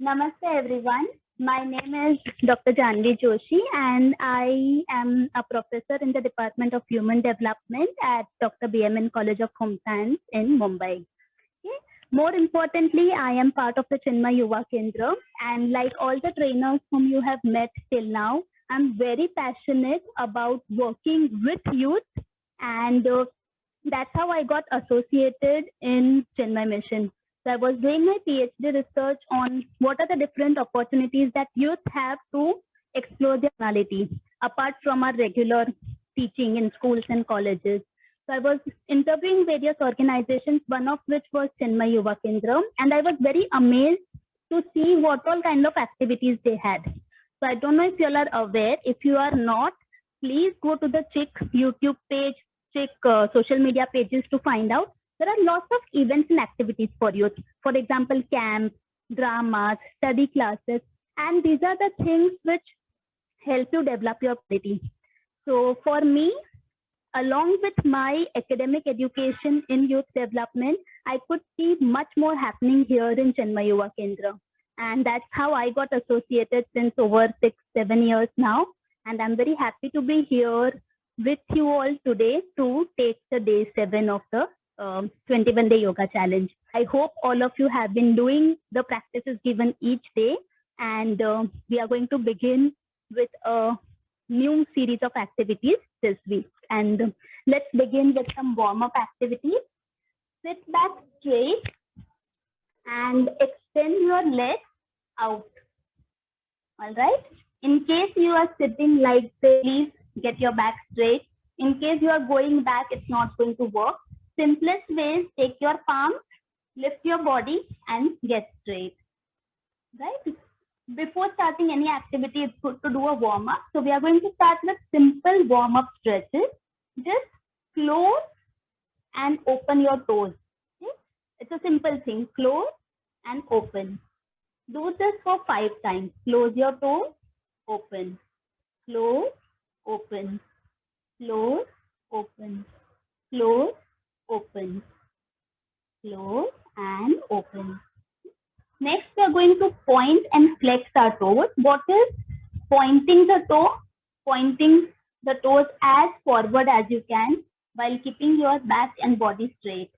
Namaste everyone. My name is Dr. Janvi Joshi and I am a professor in the Department of Human Development at Dr. BMN College of Home Science in Mumbai. Okay. More importantly, I am part of the Chinmay Yuva Kendra, and like all the trainers whom you have met till now, I'm very passionate about working with youth, and that's how I got associated in Chinmay Mission. So I was doing my PhD research on what are the different opportunities that youth have to explore their personality apart from our regular teaching in schools and colleges. So I was interviewing various organizations, one of which was Chinmay Yuva Kendra, and I was very amazed to see what all kind of activities they had. So I don't know if you all are aware. If you are not, please go to the CHIC YouTube page, check social media pages to find out. There are lots of events and activities for youth. For example, camps, dramas, study classes, and these are the things which help you develop your ability. So for me, along with my academic education in youth development, I could see much more happening here in Chinmay Yuva Kendra. And that's how I got associated since over 6-7 years now. And I'm very happy to be here with you all today to take the day 7 of the 21-day yoga challenge. I hope all of you have been doing the practices given each day, and we are going to begin with a new series of activities this week. And let's begin with some warm-up activities. Sit back straight and extend your legs out. All right. In case you are sitting like this, please get your back straight. In case you are going back, it's not going to work. Simplest way is take your palms, lift your body, and get straight. Right? Before starting any activity, it's good to do a warm-up. So we are going to start with simple warm-up stretches. Just close and open your toes. Okay? It's a simple thing. Close and open. Do this for 5 times. Close your toes, open. Close, open. Close, open. Close, open. Close and open. Next, we are going to point and flex our toes. What is pointing the toe? Pointing the toes as forward as you can while keeping your back and body straight.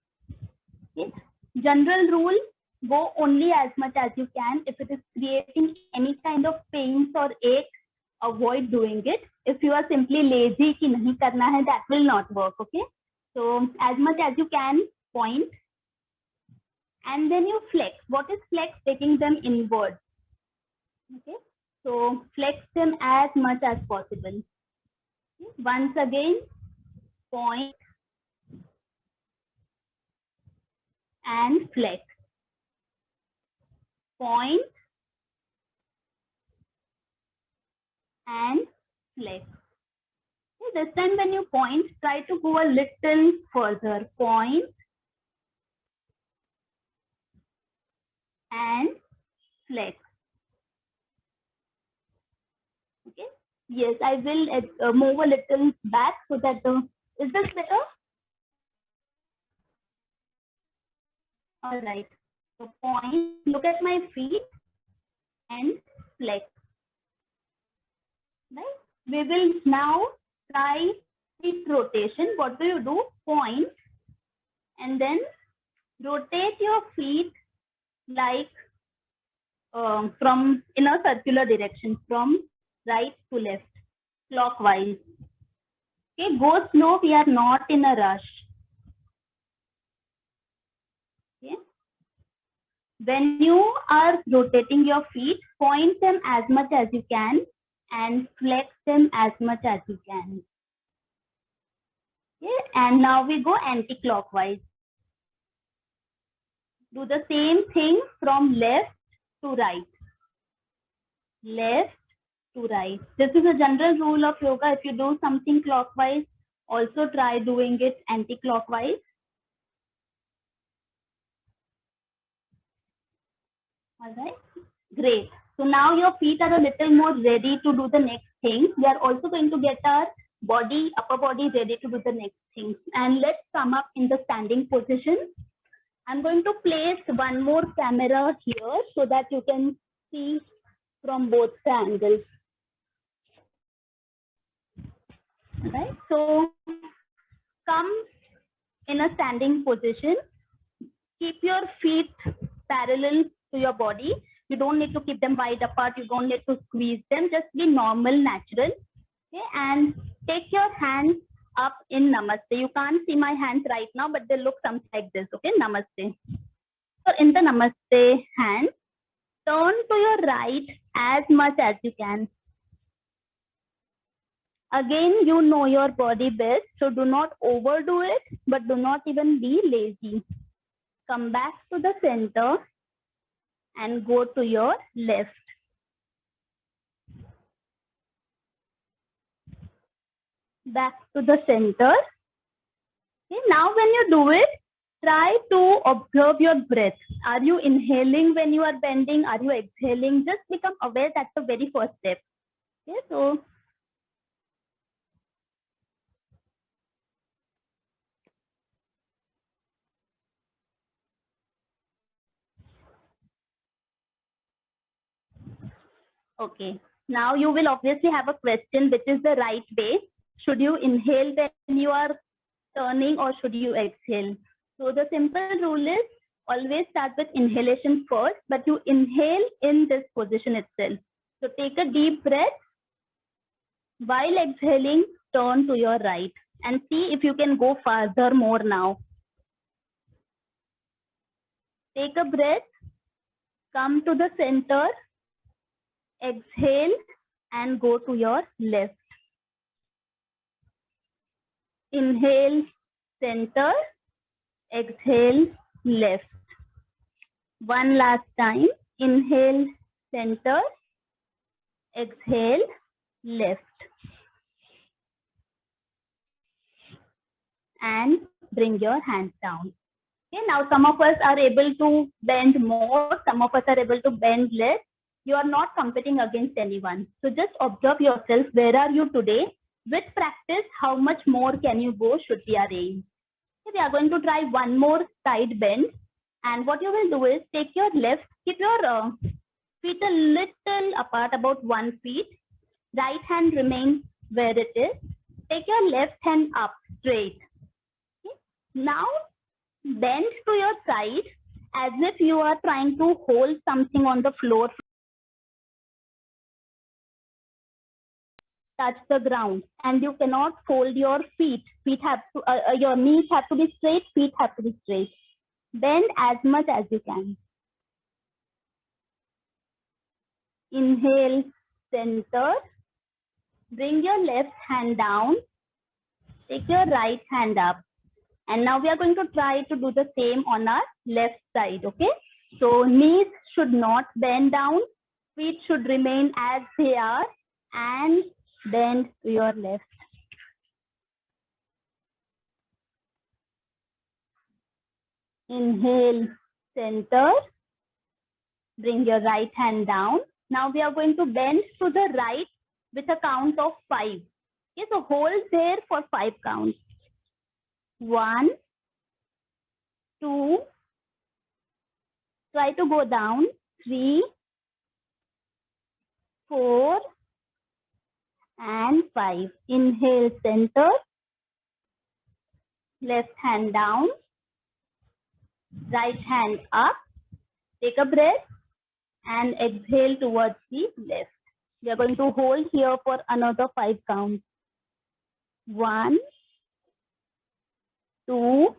Okay. General rule, go only as much as you can. If it is creating any kind of pains or ache, avoid doing it. If you are simply lazy कि नहीं करना है, that will not work. Okay. So as much as you can, point. And then you flex. What is flex? Taking them inward. Okay. So flex them as much as possible. Okay. Once again, point and flex. Point and flex. Okay. This time when you point, try to go a little further. Point and flex. Okay. Yes, I will move a little back so that is this better? All right. So point, look at my feet and flex. Right. We will now try feet rotation. What do? Point and then rotate your feet like from in a circular direction, from right to left, clockwise. Okay, go slow. We are not in a rush. Okay. When you are rotating your feet, point them as much as you can and flex them as much as you can. Okay. And now we go anti-clockwise. Do the same thing from left to right. Left to right. This is a general rule of yoga. If you do something clockwise, also try doing it anti-clockwise. All right. Great. So now your feet are a little more ready to do the next thing. We are also going to get our body, upper body ready to do the next thing. And let's come up in the standing position. I'm going to place one more camera here so that you can see from both the angles. Right? So come in a standing position. Keep your feet parallel to your body. You don't need to keep them wide apart. You don't need to squeeze them. Just be normal, natural. Okay, and take your hands up in Namaste. You can't see my hands right now, but they look something like this. Okay, Namaste. So in the Namaste hand, turn to your right as much as you can. Again, you know your body best, so do not overdo it, but do not even be lazy. Come back to the center and go to your left. Back to the center. Okay, now when you do it, try to observe your breath. Are you inhaling when you are bending? Are you exhaling? Just become aware. That's the very first step. Okay, so okay. Now you will obviously have a question, which is the right way. Should you inhale when you are turning or should you exhale? So the simple rule is always start with inhalation first, but you inhale in this position itself. So take a deep breath. While exhaling, turn to your right and see if you can go farther more now. Take a breath, come to the center, exhale and go to your left. Inhale, center, exhale, left. One last time. Inhale, center, exhale, left. And bring your hands down. Okay, now some of us are able to bend more, some of us are able to bend less. You are not competing against anyone. So just observe yourself. Where are you today? With practice, how much more can you go should be our aim. Okay, we are going to try one more side bend. And what you will do is take your left, keep your feet a little apart, about 1 feet. Right hand remains where it is. Take your left hand up straight. Okay. Now bend to your side as if you are trying to hold something on the floor. Touch the ground, and you cannot fold your feet. Feet have to, your knees have to be straight, feet have to be straight. Bend as much as you can. Inhale, center. Bring your left hand down. Take your right hand up. And now we are going to try to do the same on our left side, okay? So knees should not bend down. Feet should remain as they are and bend to your left. Inhale, center. Bring your right hand down. Now we are going to bend to the right with a count of 5. Okay, so hold there for 5 counts. 1, 2, try to go down, 3, 4, and 5. Inhale, center, left hand down, right hand up, take a breath and exhale towards the left. We are going to hold here for another 5 counts. 1, 2,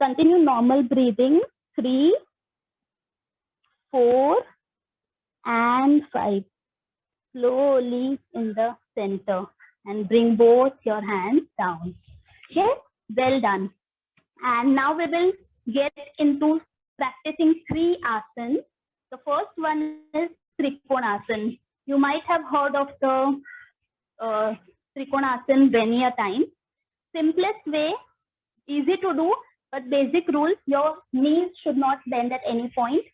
continue normal breathing, 3, 4, and 5. Slowly in the center and bring both your hands down. Okay, well done. And now we will get into practicing 3 asanas. The first one is Trikonasana. You might have heard of the Trikonasana many a time. Simplest way, easy to do, but basic rules, your knees should not bend at any point.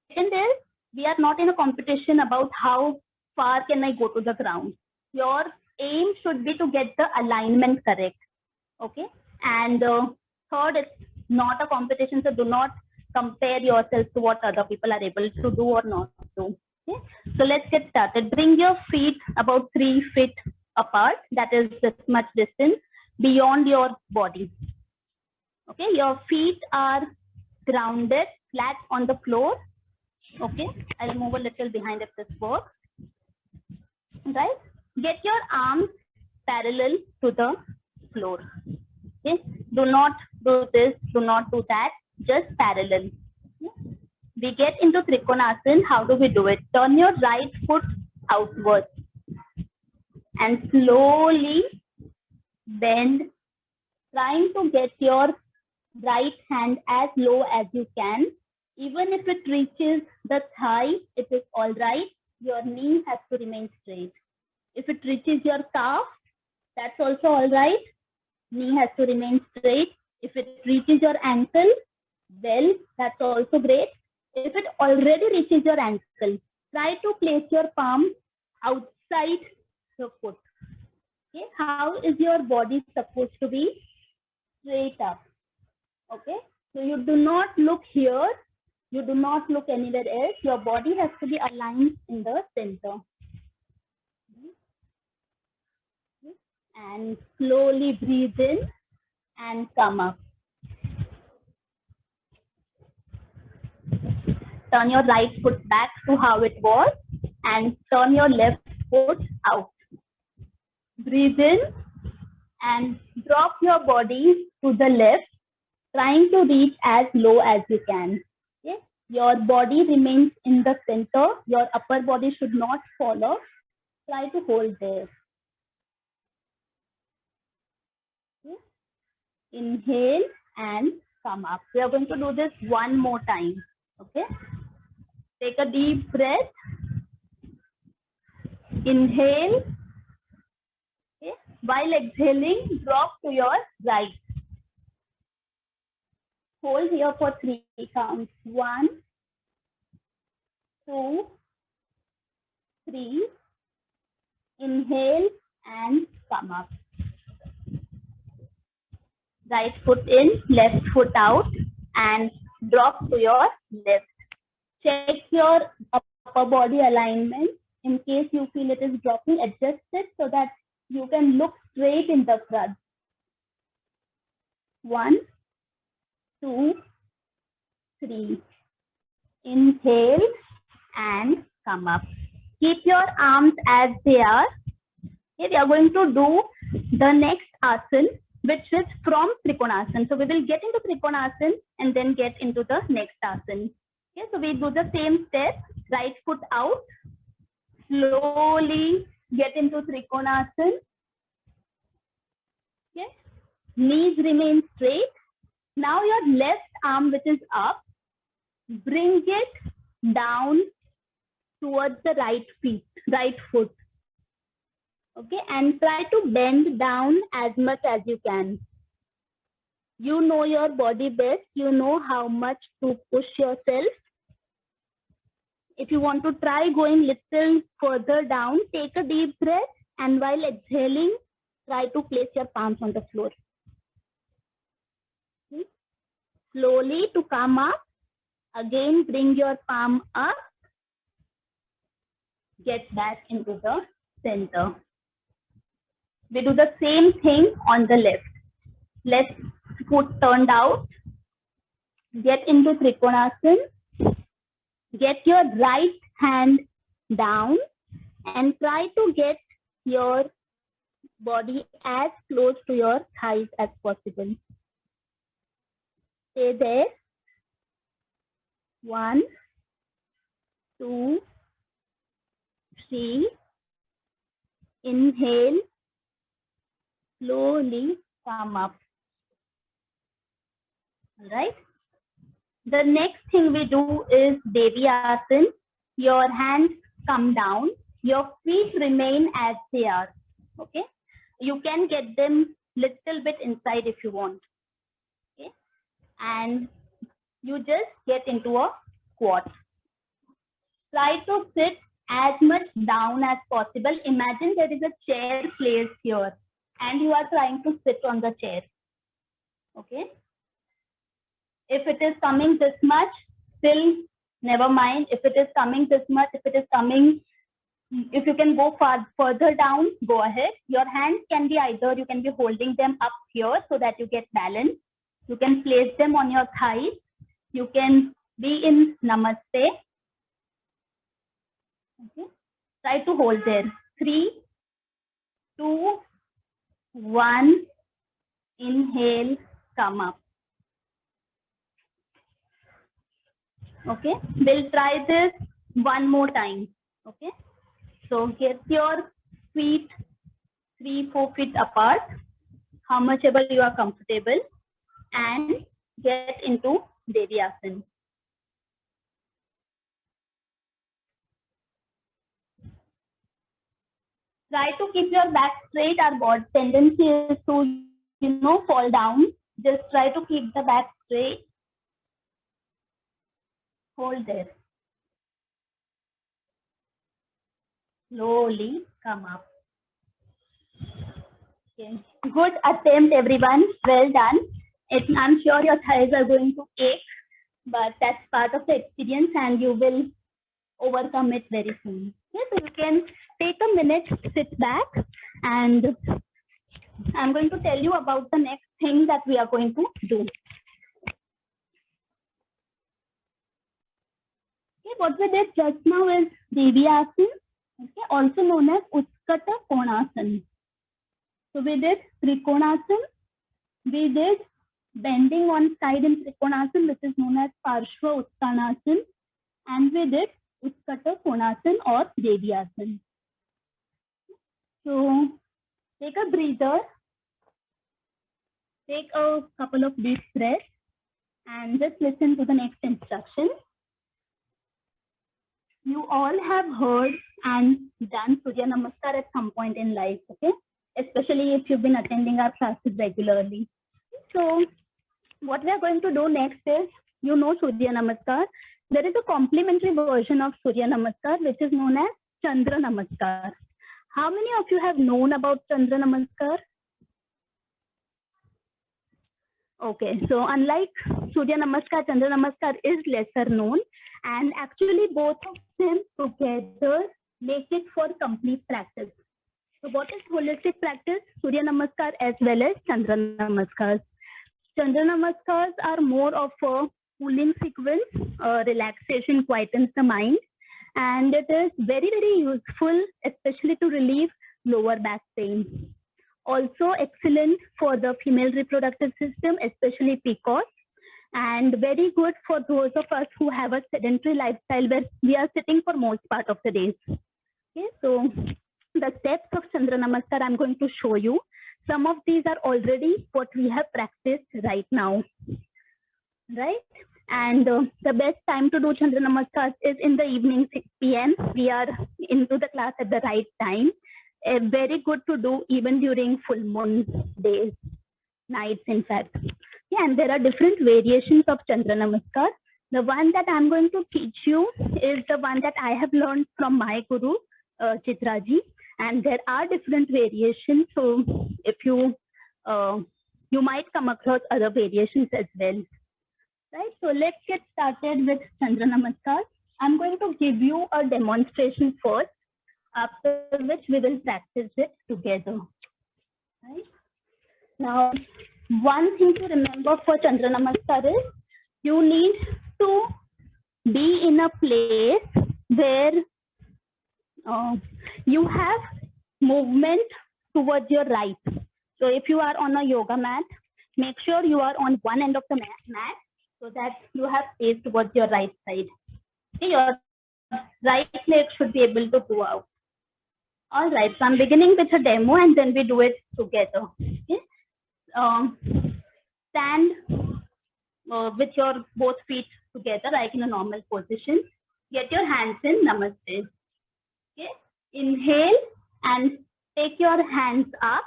Second is, we are not in a competition about how far can I go to the ground. Your aim should be to get the alignment correct. Okay. And third, it's not a competition, so do not compare yourself to what other people are able to do or not. to. Okay, so let's get started. Bring your feet about 3 feet apart, that is this much distance beyond your body. Okay, your feet are grounded flat on the floor. Okay, I'll move a little behind if this works. Right, get your arms parallel to the floor. Okay, do not do this, do not do that, just parallel. Okay? We get into Trikonasana. How do we do it? Turn your right foot outwards and slowly bend, trying to get your right hand as low as you can. Even if it reaches the thigh, it is all right. Your knee has to remain straight. If it reaches your calf, that's also all right. Knee has to remain straight. If it reaches your ankle, well, that's also great. If it already reaches your ankle, try to place your palm outside the foot. Okay, how is your body supposed to be? Straight up. Okay, so you do not look here, you do not look anywhere else. Your body has to be aligned in the center. And slowly breathe in and come up. Turn your right foot back to how it was and turn your left foot out. Breathe in and drop your body to the left, trying to reach as low as you can. Okay? Your body remains in the center. Your upper body should not fall off. Try to hold there. Okay? Inhale and come up. We are going to do this one more time. Okay? Take a deep breath. Inhale. Okay? While exhaling, drop to your right. Hold here for 3 counts. 1, 2, 3. Inhale and come up. Right foot in, left foot out, and drop to your left. Check your upper body alignment. In case you feel it is dropping, adjust it so that you can look straight in the front. 1, 2, 3. Inhale and come up. Keep your arms as they are. Okay, we are going to do the next asana, which is from Trikonasana. So we will get into Trikonasana and then get into the next asana. Okay, so we do the same step. Right foot out. Slowly get into Trikonasana. Okay, knees remain straight. Now your left arm, which is up, bring it down towards the right foot. Okay, and try to bend down as much as you can. You know your body best. You know how much to push yourself. If you want to try going little further down, take a deep breath, and while exhaling, try to place your palms on the floor. Okay. Slowly to come up. Again, bring your palm up. Get back into the center. We do the same thing on the left. Left foot turned out. Get into Trikonasana. Get your right hand down and try to get your body as close to your thighs as possible. Stay there. 1, 2, 3. Inhale. Slowly come up. All right. The next thing we do is Devi Asana. Your hands come down. Your feet remain as they are. Okay. You can get them little bit inside if you want. Okay. And you just get into a squat. Try to sit as much down as possible. Imagine there is a chair placed here and you are trying to sit on the chair. Okay. If it is coming this much, still Never mind if it is coming this much, if it is coming, if you can go further down, go ahead. Your hands can be either, you can be holding them up here so that you get balance. You can place them on your thighs. You can be in Namaste. Okay. Try to hold there. 3, 2, 1. Inhale, come up. Okay. We'll try this one more time. Okay. So get your feet 3-4 feet apart, how much ever you are comfortable, and get into Devyasana. Try to keep your back straight. Our body tendency is to, fall down. Just try to keep the back straight. Hold there. Slowly come up. Okay. Good attempt, everyone. Well done. I'm sure your thighs are going to ache, but that's part of the experience and you will overcome it very soon. Okay, so you can take a minute, sit back, and I'm going to tell you about the next thing that we are going to do. Okay, what we did just now is Devyasana, okay, also known as Uttkata Konasana. So we did Trikonasana, we did bending one side in Trikonasana, which is known as Parshva Uttanasana, and we did Uttkata Konasana or Devyasana. So take a breather, take a couple of deep breaths, and just listen to the next instruction. You all have heard and done Surya Namaskar at some point in life, okay? Especially if you've been attending our classes regularly. So what we are going to do next is, Surya Namaskar. There is a complementary version of Surya Namaskar, which is known as Chandra Namaskar. How many of you have known about Chandra Namaskar? Okay, so unlike Surya Namaskar, Chandra Namaskar is lesser known, and actually both of them together make it for complete practice. So what is holistic practice? Surya Namaskar as well as Chandra Namaskars. Chandra Namaskars are more of a cooling sequence, relaxation quietens the mind, and it is very, very useful, especially to relieve lower back pain. Also excellent for the female reproductive system, especially PCOS, and very good for those of us who have a sedentary lifestyle where we are sitting for most part of the days. Okay, so the steps of Chandra Namaskar I'm going to show you. Some of these are already what we have practiced right now, right? And the best time to do Chandra Namaskar is in the evening, 6 p.m. We are into the class at the right time. Very good to do even during full moon days, nights in fact. Yeah, and there are different variations of Chandra Namaskar. The one that I'm going to teach you is the one that I have learned from my guru, Chitraji. And there are different variations. So if you might come across other variations as well. Right, so let's get started with Chandra Namaskar. I'm going to give you a demonstration first, after which we will practice it together. Right? Now, one thing to remember for Chandra Namaskar is you need to be in a place where you have movement towards your right. So if you are on a yoga mat, make sure you are on one end of the mat so that you have space towards your right side. Okay, your right leg should be able to go out. All right, so I'm beginning with a demo and then we do it together. Okay? Stand with your both feet together, like in a normal position. Get your hands in Namaste. Okay? Inhale and take your hands up.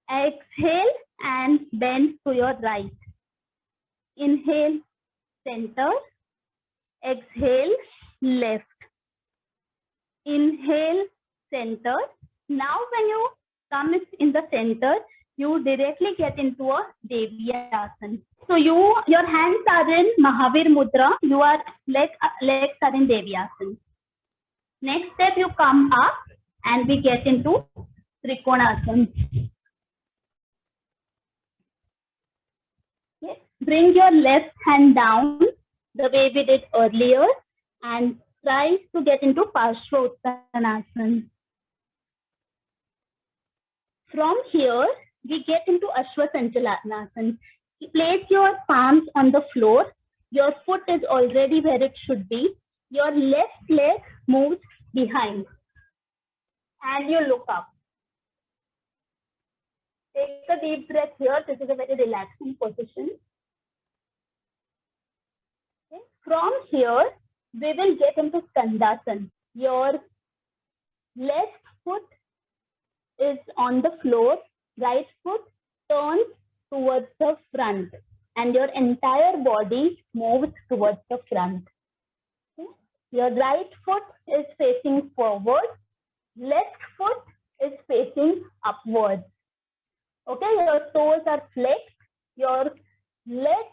Exhale and bend to your right. Inhale, center. Exhale, left. Inhale, center. Now when you come in the center, you directly get into a Devyasana. So your hands are in Mahavir Mudra. Your legs are in Devyasana. Next step, you come up and we get into Trikonasana. Okay. Bring your left hand down the way we did earlier and try to get into Parshvottanasana. From here, we get into Ashwasandhalanasana. Place your palms on the floor. Your foot is already where it should be. Your left leg moves behind and you look up. Take a deep breath here. This is a very relaxing position. Okay. From here, we will get into Skandasana. Your left foot is on the floor, right foot turns towards the front and your entire body moves towards the front. Okay. Your right foot is facing forward, left foot is facing upwards. Okay, your toes are flexed, your leg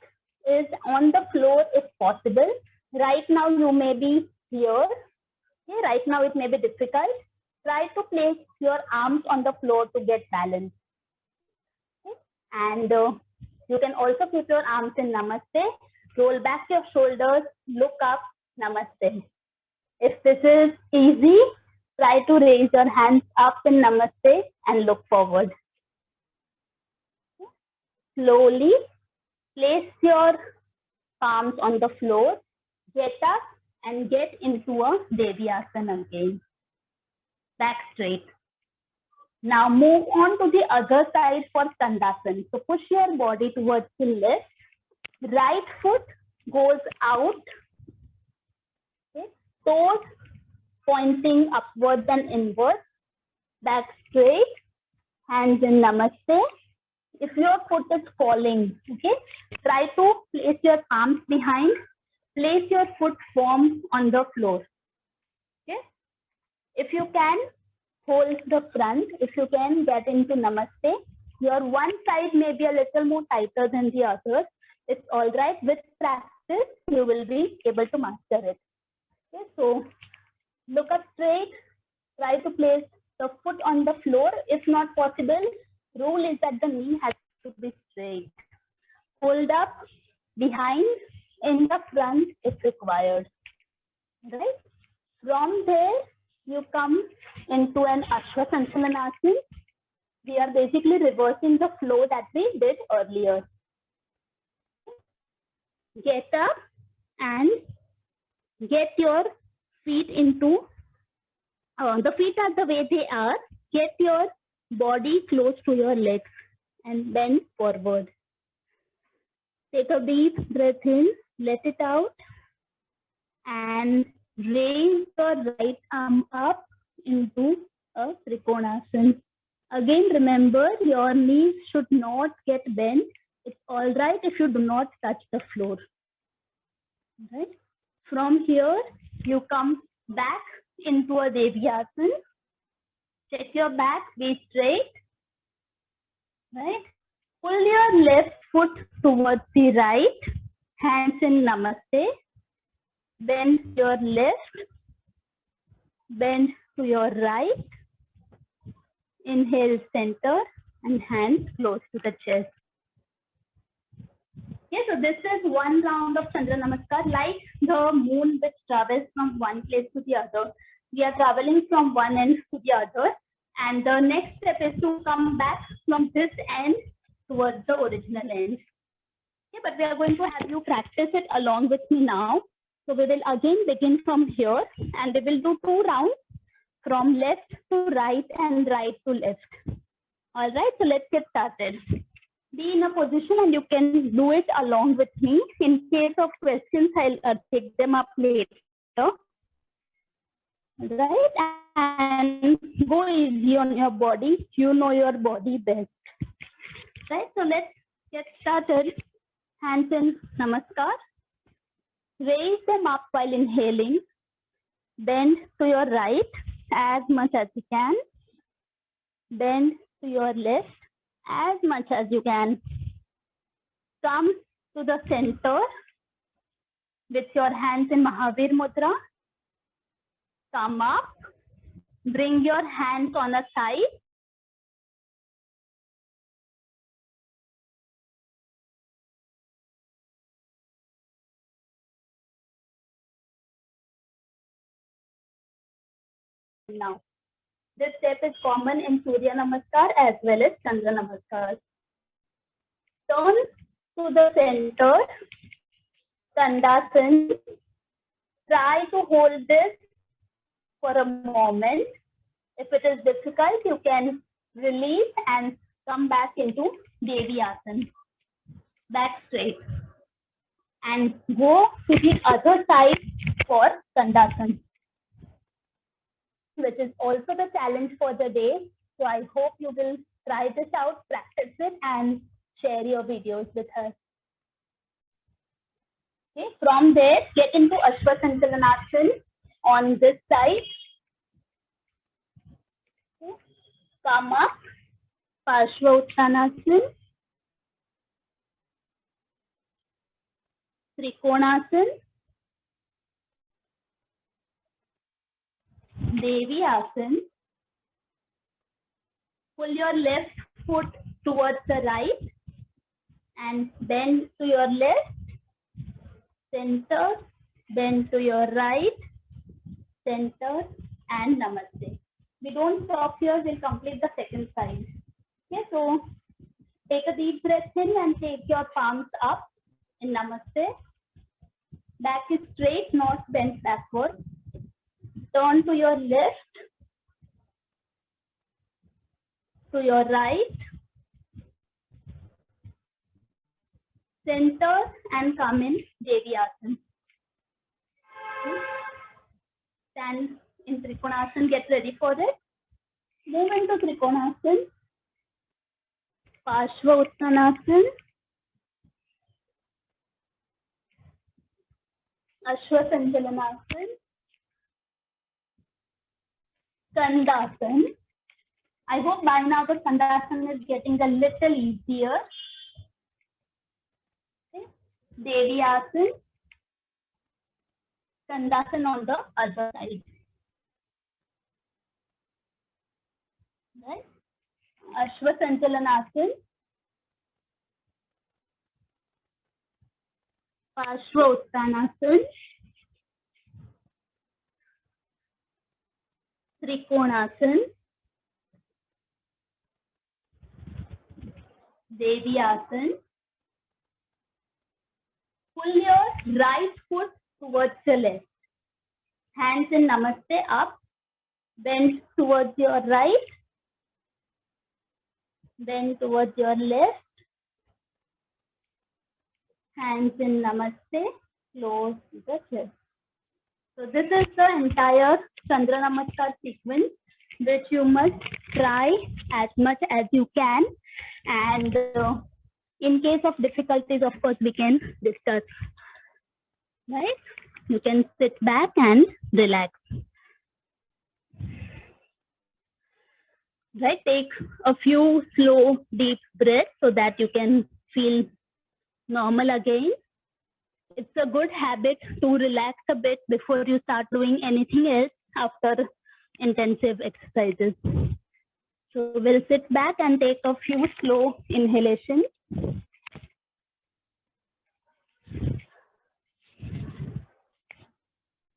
is on the floor if possible. Right now you may be here. Okay, right now it may be difficult. Try to place your arms on the floor to get balance. Okay. And you can also keep your arms in Namaste. Roll back your shoulders, look up, Namaste. If this is easy, try to raise your hands up in Namaste and look forward. Okay. Slowly place your palms on the floor, get up and get into a Devyasana again. Back straight. Now move on to the other side for Skandasana. So push your body towards the left. Right foot goes out. Okay. Toes pointing upwards and inwards. Back straight. Hands in Namaste. If your foot is falling, okay, try to place your arms behind. Place your foot firm on the floor. Okay. If you can, hold the front. If you can, get into Namaste. Your one side may be a little more tighter than the other. It's all right. With practice, you will be able to master it. Okay, so look up straight. Try to place the foot on the floor. If not possible, rule is that the knee has to be straight. Hold up behind, in the front if required. Right? From there, you come into an Ashwasandhalanasana. We are basically reversing the flow that we did earlier. Get up and get your feet into, the feet are the way they are. Get your body close to your legs and bend forward. Take a deep breath in, let it out, and raise your right arm up into a Trikonasana. Again, remember your knees should not get bent. It's all right if you do not touch the floor. Right? From here, you come back into a Devyasana. Check your back, be straight. Right? Pull your left foot towards the right, hands in Namaste. Bend your left, bend to your right. Inhale, center, and hands close to the chest. Okay, so this is one round of Chandra Namaskar, like the moon which travels from one place to the other. We are traveling from one end to the other, and the next step is to come back from this end towards the original end. Okay, but we are going to have you practice it along with me now. So we will again begin from here, and we will do 2 rounds from left to right and right to left. All right, so let's get started. Be in a position and you can do it along with me. In case of questions, I'll take them up later. All right, and go easy on your body. You know your body best. Right, so let's get started. Hands in Namaskar. Raise them up while inhaling. Bend to your right as much as you can. Bend to your left as much as you can. Come to the center with your hands in Mahavir Mudra. Come up, bring your hands on a side. Now, this step is common in Surya Namaskar as well as Chandra Namaskar. Turn to the center, Dandasana. Try to hold this for a moment. If it is difficult, you can release and come back into Devi Asana. Back straight. And go to the other side for Dandasana, which is also the challenge for the day. So I hope you will try this out, practice it, and share your videos with us. Okay, from there, get into Ashwasanchalanasana on this side. Okay. Come up, Parshva Uttanasana, Trikonasana, Devi Asana. Pull your left foot towards the right and bend to your left, center, bend to your right, center, and Namaste. We don't stop here, we'll complete the second side. Okay, so take a deep breath in and take your palms up in Namaste. Back is straight, not bent backward. Turn to your left, to your right, center, and come in Devi Asana. Stand in Trikonasana, get ready for it. Move into Trikonasana, Parshva Uttanasana, Ashwasanchalanasana, Skandasana. I hope by now the Skandasana is getting a little easier. Okay. Devi Asana, Skandasana on the other side. Right? Ashwasanchalanasana, Parshva Uttanasana, Trikonasana, Devi Asana. Pull your right foot towards the left. Hands in Namaste up. Bend towards your right. Bend towards your left. Hands in Namaste. Close the chest. So this is the entire Chandra Namaskar sequence, which you must try as much as you can. And in case of difficulties, of course, we can discuss. Right? You can sit back and relax. Right? Take a few slow, deep breaths so that you can feel normal again. It's a good habit to relax a bit before you start doing anything else after intensive exercises. So we'll sit back and take a few slow inhalations.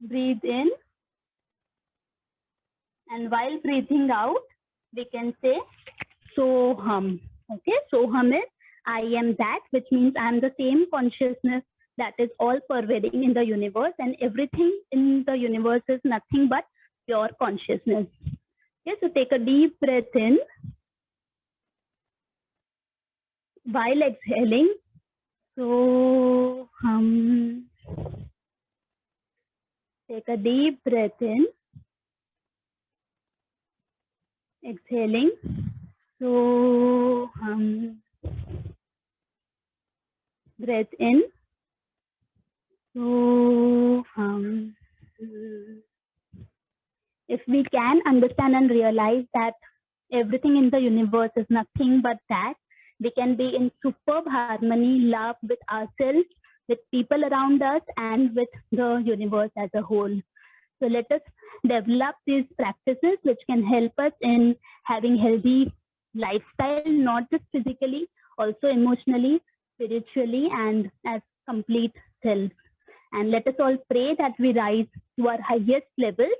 Breathe in. And while breathing out, we can say Soham. Okay, Soham is I am that, which means I am the same consciousness that is all pervading in the universe, and everything in the universe is nothing but pure consciousness. Okay, so take a deep breath in. While exhaling, Soham. Take a deep breath in. Exhaling, Soham. Breath in, Soham. If we can understand and realize that everything in the universe is nothing but that, we can be in superb harmony, love with ourselves, with people around us, and with the universe as a whole. So let us develop these practices which can help us in having healthy lifestyle, not just physically, also emotionally, spiritually, and as complete self. And let us all pray that we rise to our highest levels.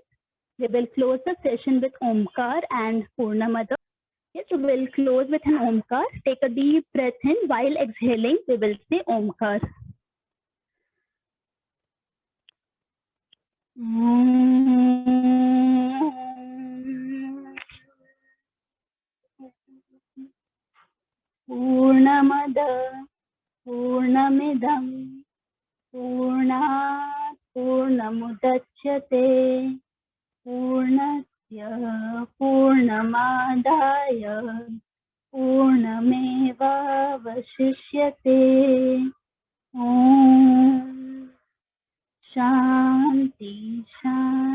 We will close the session with Omkar and Purnamada. Yes, we will close with an Omkar. Take a deep breath in. While exhaling, we will say Omkar. Purnamada Purnamidam Purnat Purnamudachyate Purnasya Purnamadaya Purnameva Vashishyate. Om Shanti Shanti.